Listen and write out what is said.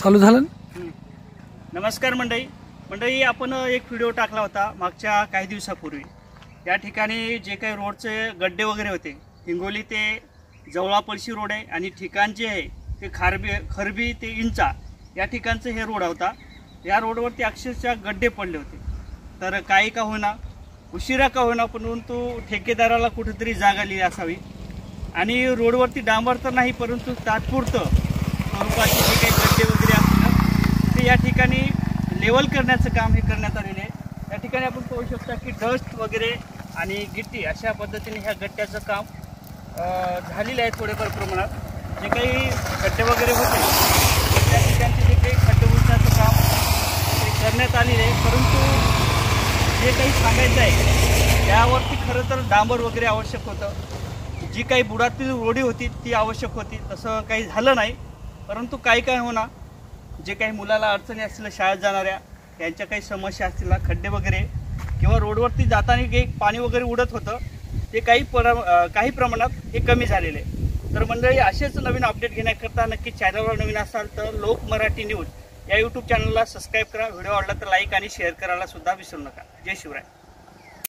चालू झालं। नमस्कार मंडळी, आपण एक व्हिडिओ टाकला होता मागच्या काही दिवसापूर्वी। या ठिकाणी जे काही रोडचे गड्डे वगैरे होते, हिंगोली ते जवळा पळशी रोड आहे आणि ठिकाण जे आहे ते खरबी ते इंचा या ठिकाणचं हे रोड होता। या रोडवरती अक्षरशः गड्डे पडले होते। तर काही का होईना, उशिरा का होईना, परंतु ठेकेदाराला कुठेतरी जाग आली असावी आणि रोडवरती डांबर तर नाही परंतु तात्पुरतं स्वरूपाचे जे काही गड्डे वगैरे असतील ना ते या ठिकाणी लेवल करण्याचं काम हे करण्यात आलेले आहे। या ठिकाणी आपण पाहू शकता की डस्ट वगैरे आणि गिट्टी अशा पद्धतीने ह्या गड्ड्याचं काम झालेलं आहे। थोडेफार प्रमाणात जे काही गड्डे वगैरे होते त्या ठिकाणचे जे काही खड्डे उचलण्याचं काम ते करण्यात आलेले आहे, परंतु जे काही सांगायचं आहे त्यावरती खरं तर डांबर वगैरे आवश्यक होतं। जी काही बुडातील रोडी होती ती आवश्यक होती, तसं काही झालं नाही। परंतु काय होणार, जे काही मुलाला अडचणी असतील शाळेत जाणाऱ्या त्यांच्या काही समस्या असतील, खड्डे वगैरे किंवा रोडवरती जाताना काही पाणी वगैरे उडत होतं ते काही प्रमाणात हे कमी झालेले। तर मंडळी, असेच नवीन अपडेट घेण्याकरता नक्की चॅनलवर नवीन असाल तर लोक मराठी न्यूज या यूट्यूब चॅनलला सबस्क्राईब करा। व्हिडिओ आवडला तर लाईक आणि शेअर करायला सुद्धा विसरू नका। जय शिवराय।